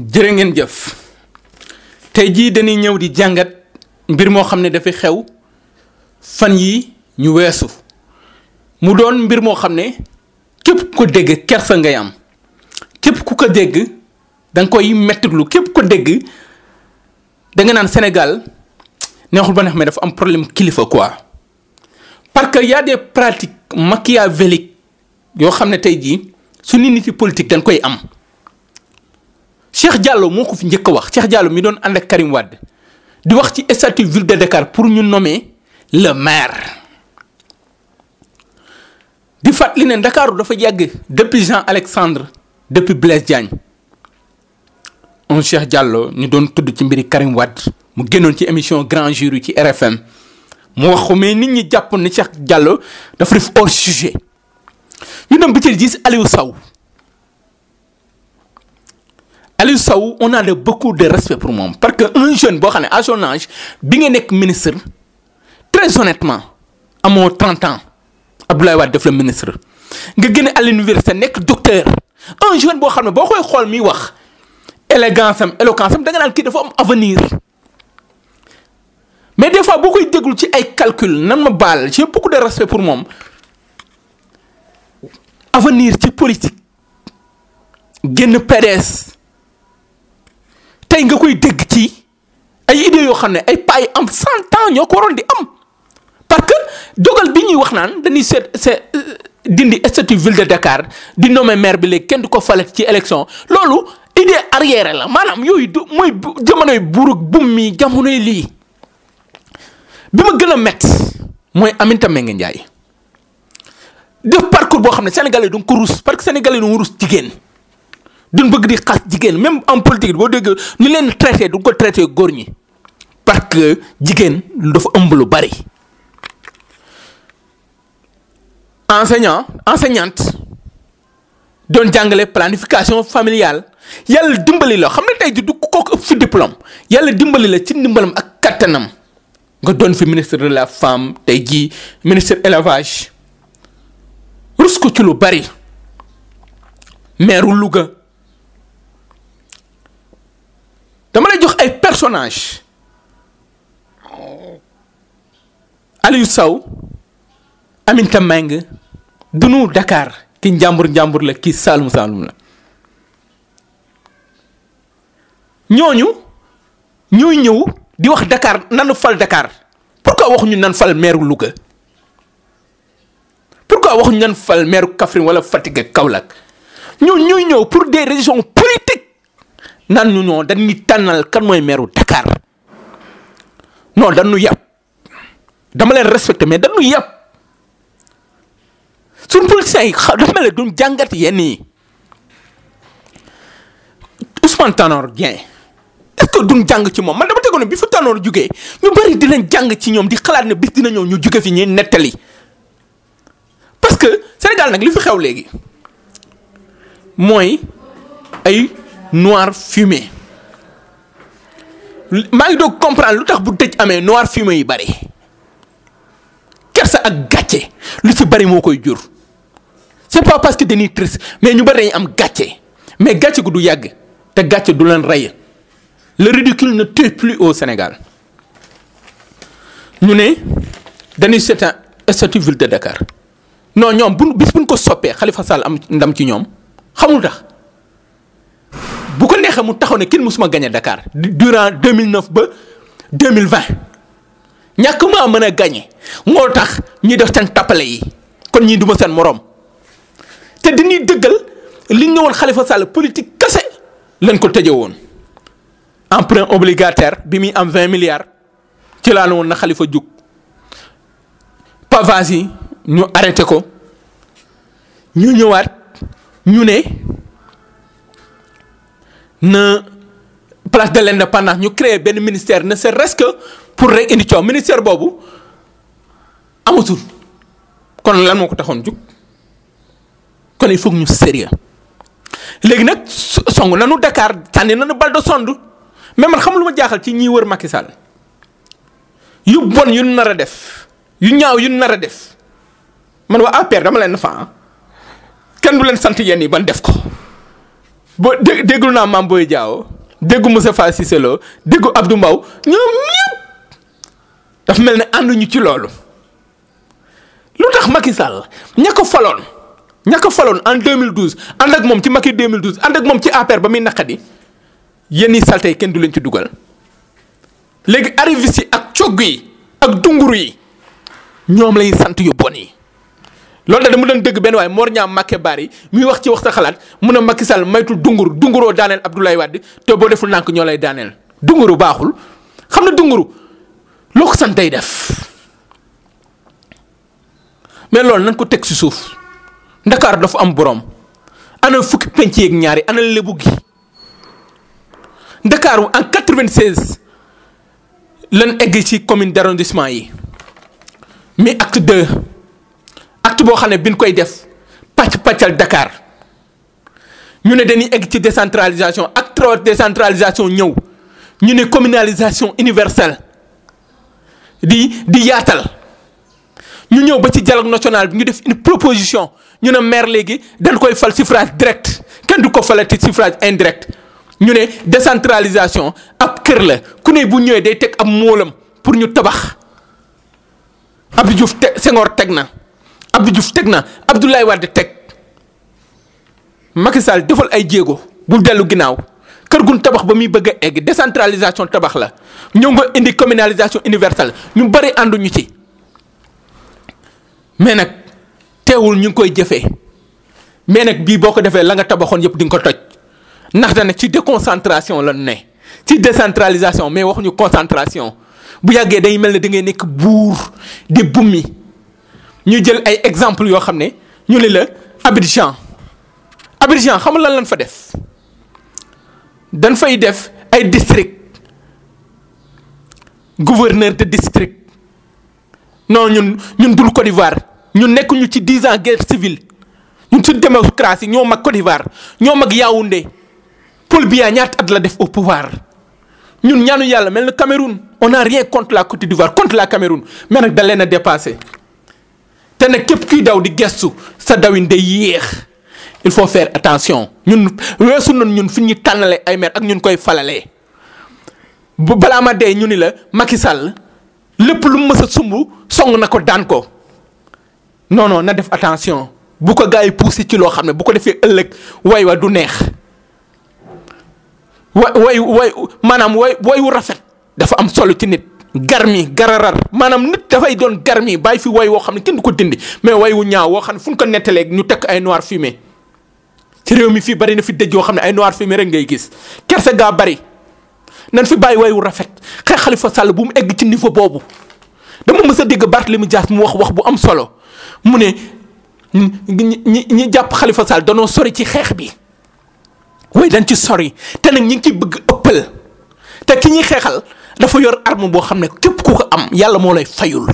jërë ngeen jëf tey jii dañuy ñëw di jàngat mbir moo xam ne dafay xew fan yi ñu weesu mu doon mbir moo xam ne képp ko dégg kersa ngay am képp ku ko dégg da nga koy mettitlu képp ko dégg da nga naan Sénégal neexul ba neex mais dafa am problème kilifa quoi parce que y a des pratiques machiavéliques yoo xam ne tey jii su nit yi politique dañ koy am. Cheikh Diallo moo ko fi njëkk a wax Cheikh Diallo mi doon ànd ak Karim Wade di wax ci statut ville de Dakar pour ñu nommer le maire di fàttali ne Ndakaaru dafa yàgg depuis Jean Alexandre depuis Blaise Diagne on Cheikh Diallo ñu doon tudd ci mbiri Karim Wade mu génnoon ci émission Grand Jury ci RFM mu wax ko mais nit ñi jàppoon ne Cheikh Diallo dafa def hors sujet ñu dem ba ci gis Aliou Sow. Aliou Sow on a beaucoup de respect pour moom parce que un jeune boo xam ne à son âge bi nga nekk ministre très honnêtement amoo 30 ans Abdoulaye Wade def la ministre nga génne à l'université nekk docteur un jeune boo xam ne boo koy xool miy wax élégance am éloquence am da nga naan kii dafa am avenir mais des fois boo koy déglu ci ay calcul nan ma baal j'ai beaucoup de respect pour moom avenir ci politique génn PDS. tey nga koy dégg ci ay idées yoo xam ne ay paa yi am 100 ans ñoo ko waroon di am parce que dogal bi ñuy wax naan dañuy seet dindi statut ville de Dakar di nommer maire bi léegi kenn du ko falet ci élection loolu idée arrière la maanaam yooyu du mooy jamonoy buurug bum mi jamonoy lii bi ma gën a métti mooy Aminata Mbengue Ndiaye def parcours boo xam ne sénégalais du ko rus parce que sénégalais du rus jigéen. duñ bëgg di xas jigéen même en politique boo dégg ñu leen traité du ko traité góor ñi parce que jigéen dafa ëmb lu bari. enseignante doon jàngale planification familiale yàlla dimbali la xam ne tey jii du kooku ëpp fi diplôme yàlla dimbali la ci ndimbalam ak kattanam nga doon fi ministre de la femme tey jii ministre élevage rus ko ci lu bari maire Louga. dama lay jox ay personnage Aliou Sow Aminata Mbengue dunu Dakar ki njàmbur la kii Saalum la ñooñu ñooy ñëw di wax Dakar nanu fal Dakar pourquoi waxuñu nan fal maire Louga pourquoi waxuñu nan fal maire Kaffrine wala Fatick ak Kaolack ñooy ñëw pour des raisons politiques naan ñu ñoo dañuy tànnal kan mooy meeru Dakar non dañu yàpp dama leen respecté mais dañu yàpp suñ politiciens yi dafa mel ne duñ jàngat yenn yi Ousmane Tanor Dieng est-ce que duñ jàng ci moom man dama tegoon ne bi fi Tanor jugee ñu bari dinañ jàng ci ñoom di xalaat ne bis dina ñëw ñu juge fi ñuy nettali parce que Sénégal nag li fi xew léegi mooy ay noir fumé maa ngi doog comprendre lu tax bu tëj amee noir fumé yi bari kersa ak gàcce lu ci bari moo koy jur c'est pas parce que dañuy triste mais ñu bari dañuy am gàcce mais gàcce gu du yàgg te gàcce du leen rey le ridicule ne tue plus au Sénégal ñu ne dañuy seetaan statut ville de Dakar non ñoom buñ ko soppee Khalifa Sall am ndam ci ñoom xamul tax. bu ko neexee mu taxaw ne kenn mësuma gagné Dakar durant 2009 ba 2020 ñàkk maa mën a gagné moo tax ñuy def seen tappale yi kon ñii duma seen moroom te dañuy dëggal li ñu ñëwoon Khalifa Sall politique kese lañ ko tëjee woon. emprunt obligataire bi muy am 20 milliards ci laa la woon na Khalifa jug pavage yi ñu arrêté ko ñu ñëwaat ñu ne. na place de l'indépendance ñu créé benn ministère ne serait-ce que pour rek indi coow ministère boobu amatul kon lan moo ko taxoon jug kon il faut que ñu sérieux léegi nag song nanu Dakar sànni nanu bal de sonde mais man xam lu ma jaaxal ci ñiy wër Macky Sall yu bon yu nar a def yu ñaaw yu nar a def man waa APR dama leen fa kenn du leen sant yenn yi ban def ko. boo déglu naa Mame Boye Diao déggu Moustapha Cissé Lo déggu Abdou Mbow ñoom ñëpp dafa mel ne ànduñu ci loolu. lu tax Macky Sall ña ko faloon en 2012 ànd ak moom ci Macky 2012 ànd ak moom ci APR ba muy naqadi yenn yi salte yi kenn du leen ci dugal léegi arrivistes yi ak cogg yi ak dunguru yi ñoom lay sant yu bon yi. loolu da dama doon dëgg benn waaye Mor Niang Macké Bari muy wax ci wax sa xalaat mun a Macky Sall maytul dunguroo daaneel Abdoulaye Wade te boo deful nànk ñoo lay daaneel dunguru baaxul xam na dunguru loo ko sant day def mais loolu nañ ko teg ci suuf Ndakaar dafa am borom ana fukki penc yeeg ñaari ana lébu gi Ndakaaru en 96 lan egg ci commune d'arrondissement yi mais acte 2 acte boo xam ne bi ñu koy def pàccal Dakar ñu ne dañuy egg ci décentralisation ak trop décentralisation ñëw ñu ne communalisation universelle di yaatal ñu ñëw ba ci dialogue national bi ñu def une proposition ñu ne maire léegi dañ koy fal suffrage direct kenn du ko falati suffrage indirect ñu ne décentralisation ab kër la ku ne bu ñëwee day teg ab moolam pour ñu tabax Abdou Diouf Senghor teg na Abdou Diouf teg na Abdoulaye Wade teg Macky Sall defal ay jéego bul dellu ginnaaw kër gun tabax ba muy bëgg a egg décentralisation tabax la ñëw nga indi communalisation universelle ñu bari ànduñu ci mais nag teewul ñu ngi koy jëfee mais nag bii boo ko defee la nga tabaxoon yëpp di nga ko toj ndax da ne ci déconcentration la ne ci décentralisation mais waxuñu concentration bu yàggee day mel ne da ngay nekk buur di bummi ñu jël ay exemple yoo xam ne ñu ne la Abidjan xam lan lañ fa def dañ fay def ay district gouverneur de district non ñun dul Côte d'Ivoire ñun nekkuñu ci 10 ans guerre civile ñun suñ démocratie ñoo mag Côte d'Ivoire ñoo mag Yaoundé Paul Biya ñaata at la def au pouvoir ñun ñaanu yàlla mel na Cameroun on n'a rien contre la Côte d'Ivoire contre la Cameroun mais nag da leen a dépassé te nag képp kuy daw di gestu sa dawin day yéex il faut faire attention ñun weesu nañ ñun fi ñu tànnalee ay maire ak ñun koy falalee bu balaa ma dee ñu ni la Macky Sall lépp lu mu mës a sumb song na ko daan ko non na def attention bu ko gars yi poussé ci loo xam ne bu ko defee ëllëg way wa du neex maanaam way wu rafet dafa am solo ci nit. garmi gararar maanaam nit dafay doon garmi bàyyi fi way woo xam ne kenn du ko dindi mais way wu ñaaw woo xam ne fu ñu ko nettalee ñu tekk ay noir fumé ci réew mi fii bari na fi dëj yoo xam ne ay noir fumé rek ngay gis kersa gaa bari nan fi bàyyi way wu rafet xeex Khalifa Sall bu mu egg ci niveau boobu dama mës a dégg Barthélémy Dias mu wax bu am solo mu ne ñi jàpp Khalifa Sall danoo sori ci xeex bi way dañ ci sori te nag ñi ngi ciy bëgg ëppal te ki ñuy xeexal dafa yor arme boo xam ne képp ku ko am yàlla moo lay fayul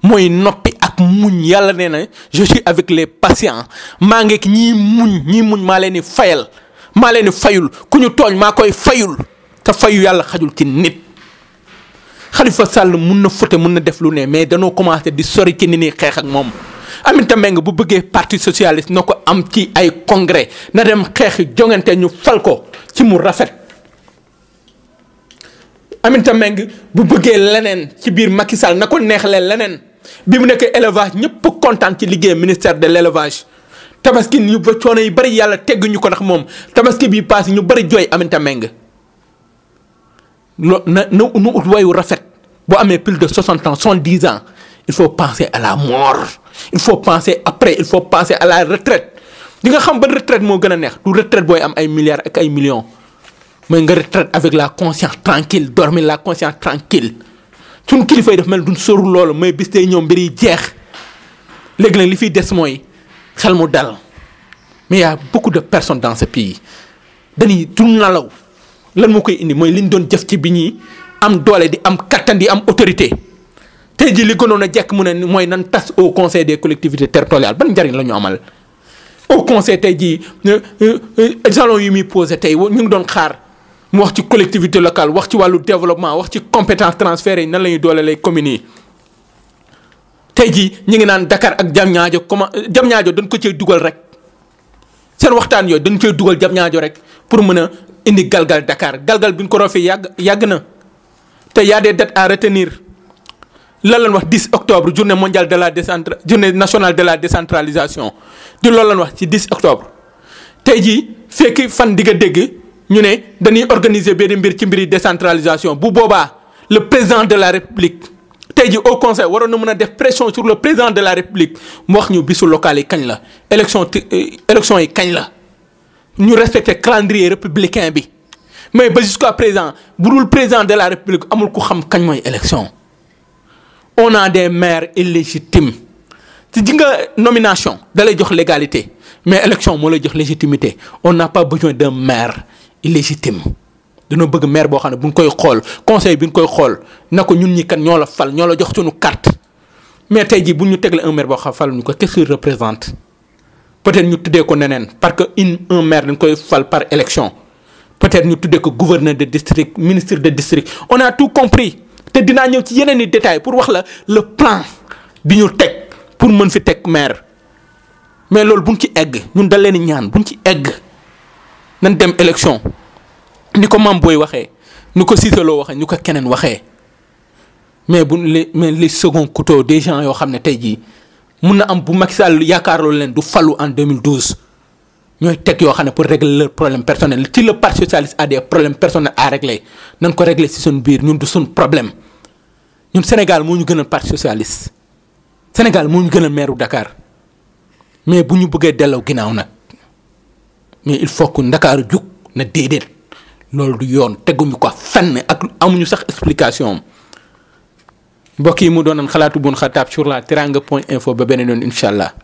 mooy noppi ak muñ yàlla nee na je suis avec les patients maa ngeeg ñii muñ maa leen di fayal maa leen di fayul ku ñu tooñ maa koy fayul te fayu yàlla xajul ci nit. Khalifa Sall mun na fote mun na def lu ne mais danoo commencé di sori ci ni ñuy xeex ak moom Aminata Mbengue bu bëggee parti socialiste na ko am ci ay congrès na dem xeexi jongante ñu fal ko ci mu rafet. Aminata Mbengue bu bëggee leneen ci biir Macky Sall na ko neexalee leneen bi mu nekk élevage ñëpp kontaan ci liggéey ministère de l'élevage tabaski ñu ba coono yi bari yàlla tegguñu ko ndax moom tabaski bii paase ñu bari jooy Aminata Mbengue na ut wayu rafet boo amee plus de 60 ans 70 ans il faut penser à la mort il faut penser après il faut penser à la retraite di nga xam ba retraite moo gën a neex du retraite booy am ay milliards ak ay millions. mooy nga retraite avec la conscience tranquille dormir la conscience tranquille suñ kilifa yi daf mel duñ sóoru loolu mooy bis day ñëw mbir yi jeex léegi nag li fiy des mooy xel mu dal mais y a beaucoup de personnes dans ce pays dañuy du nalaw lan moo koy indi mooy liñ doon jëf ci bi ñuy am doole di am kattan di am autorité tey jii li gënoon a jekk mu ne mooy nan tas au conseil des collectivités territoriales ban njariñ la ñu amal au conseil tey jii jalon yi muy posé tey ñu ngi doon xaar. mu wax ci collectivité locale wax ci wàllu développement wax ci compétence transférées yi nan la ñuy doolelee communes yi tey jii ñu ngi naan Dakar ak Diamniadio dañ ko cee dugal rek seen waxtaan yooyu dañ koy dugal jam ñaajo rek pour mën a indi galgal Dakar galgal bi ñu ko roofee yàgg na te y a des dates à retenir lan lañ wax 10 octobre journée mondiale de la journée nationale de la décentralisation di loolu lañ wax ci 10 octobre tey jii fekki fan di nga dégg ñu ne dañuy organiser benn mbir ci mbiri décentralisation bu boobaa le président de la république tey jii au conseil waroon na mën a def pression sur le président de la république mu wax ñu bisu local yi kañ la élection yi kañ la ñu respecter calendrier républicain bi mais ba jusqu'à présent bu dul président de la république amul ku xam kañ mooy élection. On a des maires illégitimes ci ji nga nomination da lay jox légalité mais élection moo lay jox légitimité on n'a pas besoin d'un maire illégitime dañoo bëgg maire boo xam ne bu ñu koy xool conseil bi ñu koy xool na ko ñun ñi kan ñoo la fal ñoo la jox suñu carte mais tey jii bu ñu tegle un maire boo xam fal ñu ko qu'est-ce qu'il représente peut-être ñu tuddee ko neneen parce que un maire dañ koy fal par élection peut-être ñu tuddee ko gouverneur de district ministre de district on a tout compris te dinaa ñëw ci yeneen i détails pour wax la le plan bi ñu teg pour mën fi teg maire mais loolu buñ ci egg ñun da leen ñaan buñ ci egg nañ dem élection ni ko Mame Boye waxee ni ko Cissé Lo waxee ni ko keneen waxee mais les second couteau des gens yoo xam ne tey jii mun na am bu Macky Sall yaakaarloo leen du fallu en 2012 ñooy teg yoo xam ne pour régler leur problème personnel ci le parti socialiste a des problèmes personnels à régler nañ ko régler ci suñu biir ñun du suñu problème ñun Sénégal moo ñu gënal parti socialiste Sénégal moo ñu gënal maire Dakar mais bu ñu bëggee delloo ginnaaw nag mais il faut que Ndakaaru jug na déedéet loolu du yoon teguñu ko fenn ak amuñu sax explication mbokk yi mu doonoon xalaatu Boun Khatab sur la teranga.info ba beneen yoon incha allah.